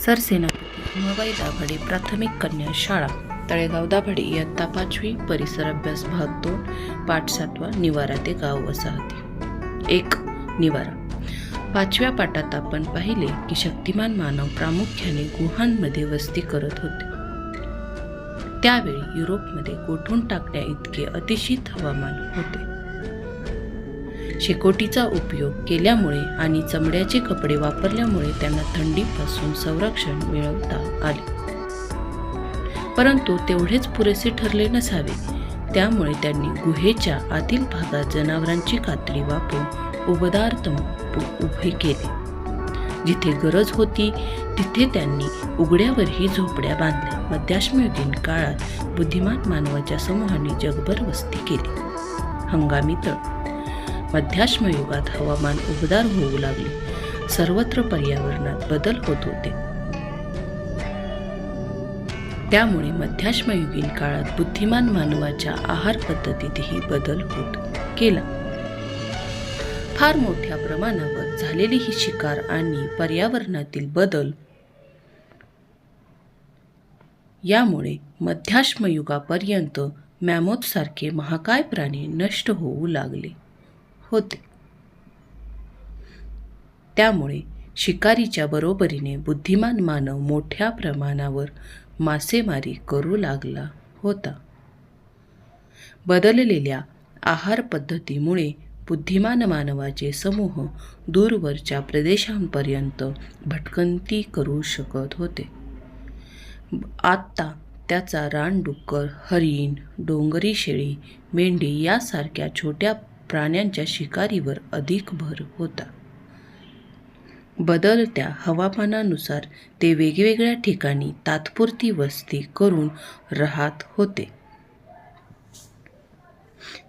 सरसेनापती उमाबाई दाभाडे प्राथमिक कन्या शाळा तळेगाव दाभाडे इयत्ता 5वी परिसर अभ्यास भाग 2 पाठ 7 निवारा ते गाव वसाहती 1 निवारा 5व्या पाठात आपण पाहिले की शक्तिमान मानव प्रामुख्याने गुहांमध्ये वस्ती करत होते. त्यावेळी युरोपमध्ये गोठून टाकण्या इतके अतिशीत हवामान होते. शेकोटीचा उपयोग केल्यामुळे आणि चमड्याचे कपडे वापरल्यामुळे त्यांना थंडीपासून संरक्षण मिळवता आले. परंतु तेवढेच पुरेसे ठरले नसावे. त्यामुळे त्यांनी गुहेच्या आतील भागात जनावरांची कातडी वापरून उबदार तंबू उभे केले. जिथे गरज होती तिथे त्यांनी उघड्यावरही झोपड्या बांधल्या. मध्याश्मयुगीन काळात बुद्धिमान मानवाच्या समूहाने जगभर वस्ती केली. हंगामी तळ मध्याश्मयुगात हवामान उबदार होऊ लागले. सर्वत्र पर्यावरणात बदल होत होते. त्यामुळे मध्याश्मयुगीन काळात बुद्धिमान मानवाच्या आहार पद्धतीतही बदल होत गेला. फार मोठ्या प्रमाणावर झालेली ही शिकार आणि पर्यावरणातील बदल यामुळे मध्याश्मयुगापर्यंत मॅमोथसारखे महाकाय प्राणी नष्ट होऊ लागले होते. त्यामुळे शिकारीच्या बरोबरीने बुद्धिमान मानव मोठ्या प्रमाणावर मासेमारी करू लागला होता. बदललेल्या आहार पद्धतीमुळे बुद्धिमान मानवाचे समूह दूरवरच्या प्रदेशांपर्यंत भटकंती करू शकत होते. आत्ता त्याचा रानडुक्कर, हरिण, डोंगरी शेळी, मेंढी यासारख्या छोट्या प्राण्यांच्या शिकारीवर अधिक भर होता. बदलत्या हवामानानुसार ते वेगवेगळ्या ठिकाणी तात्पुरती वस्ती करून राहत होते.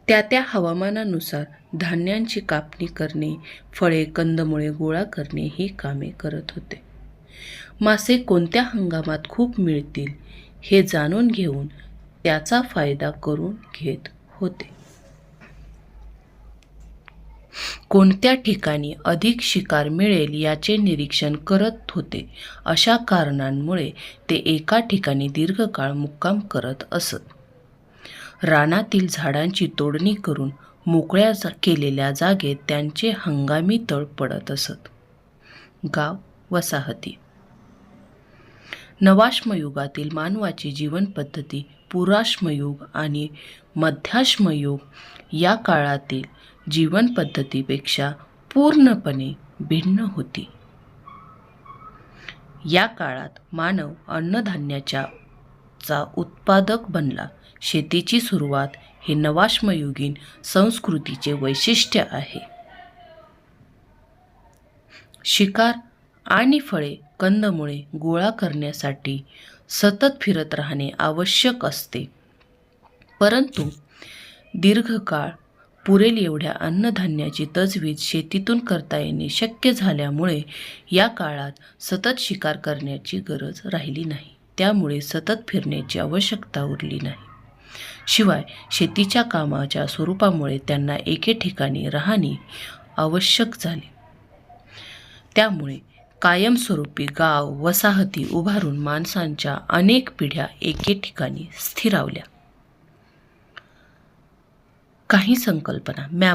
त्या हवामानानुसार धान्यांची कापणी करणे, फळे कंदमुळे गोळा करणे ही कामे करत होते. मासे कोणत्या हंगामात खूप मिळतील हे जाणून घेऊन त्याचा फायदा करून घेत होते. कोणत्या ठिकाणी अधिक शिकार मिळेल याचे निरीक्षण करत होते. अशा कारणांमुळे ते एका ठिकाणी दीर्घकाळ मुक्काम करत असत. रानातील झाडांची तोडणी करून मोकळ्या केलेल्या जागेत त्यांचे हंगामी तळ पडत असत. गाव वसाहती नवाश्मयुगातील मानवाची जीवनपद्धती पुराश्मयुग आणि मध्याश्मयुग या काळातील जीवनपद्धतीपेक्षा पूर्णपणे भिन्न होती. या काळात मानव अन्नधान्याचा उत्पादक बनला. शेतीची सुरुवात हे नवाश्मयुगीन संस्कृतीचे वैशिष्ट्य आहे. शिकार आणि फळे कंदमुळे गोळा करण्यासाठी सतत फिरत राहणे आवश्यक असते. परंतु दीर्घकाळ पुरेल एवढ्या अन्नधान्याची तजवीज शेतीतून करता येणे शक्य झाल्यामुळे या काळात सतत शिकार करण्याची गरज राहिली नाही. त्यामुळे सतत फिरण्याची आवश्यकता उरली नाही. शिवाय शेतीच्या कामाच्या स्वरूपामुळे त्यांना एके ठिकाणी राहणे आवश्यक झाले. त्यामुळे कायमस्वरूपी गाव वसाहती उभारून माणसांच्या अनेक पिढ्या एके ठिकाणी स्थिरावल्या. काही संकल्पना.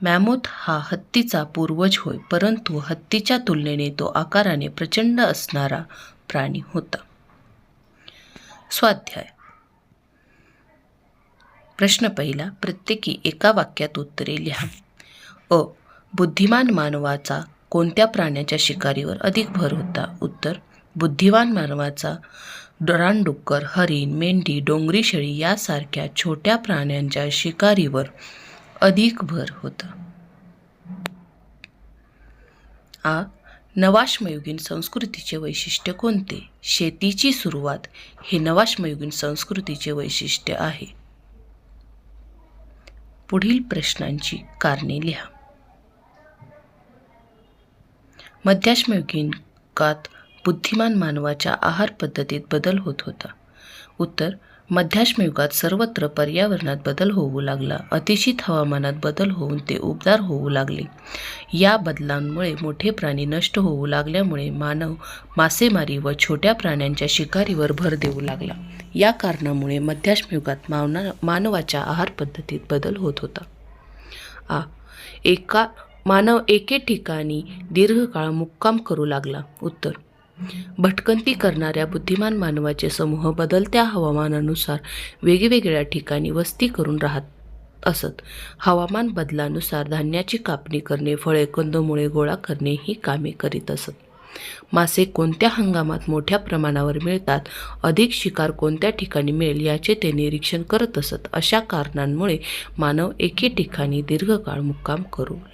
मॅमोथ हा हत्तीचा पूर्वज होय, परंतु हत्तीच्या तुलनेने तो आकाराने प्रचंड असणारा प्राणी होता. स्वाध्याय. प्रश्न पहिला. प्रत्येकी एका वाक्यात उत्तरे लिहा. अ. बुद्धिमान मानवाचा कोणत्या प्राण्याच्या शिकारीवर अधिक भर होता? उत्तर. बुद्धिमान मानवाचा रानडुक्कर, हरिण, मेंढी, डोंगरी शेळी यासारख्या छोट्या प्राण्यांच्या शिकारीवर अधिक भर होता. आ. नवाश्मयुगीन संस्कृतीचे वैशिष्ट्य कोणते? शेतीची सुरुवात हे नवाश्मयुगीन संस्कृतीचे वैशिष्ट्य आहे. पुढील प्रश्नांची कारणे लिहा. मध्याश्मयुगीन काळात बुद्धिमान मानवाच्या आहार पद्धतीत बदल होत होता. उत्तर. मध्याश्म युगात सर्वत्र पर्यावरणात बदल होऊ लागला. अतिशीत हवामानात बदल होऊन ते उबदार होऊ लागले. या बदलांमुळे मोठे प्राणी नष्ट होऊ लागल्यामुळे मानव मासेमारी व छोट्या प्राण्यांच्या शिकारीवर भर देऊ लागला. या कारणामुळे मध्याश्म युगात मानवाच्या आहार पद्धतीत बदल होत होता. मानव एके ठिकाणी दीर्घकाळ मुक्काम करू लागला. उत्तर: भटकंती करणाऱ्या बुद्धिमान मानवाचे समूह बदलत्या हवामानानुसार वेगवेगळ्या ठिकाणी वस्ती करून राहत असत. हवामान बदलानुसार धान्याची कापणी करणे, फळे कंदमुळे गोळा करणे ही कामे करीत असत. मासे कोणत्या हंगामात मोठ्या प्रमाणावर मिळतात, अधिक शिकार कोणत्या ठिकाणी मिळेल याचे ते निरीक्षण करत असत. अशा कारणांमुळे मानव एके ठिकाणी दीर्घकाळ मुक्काम करू लागला.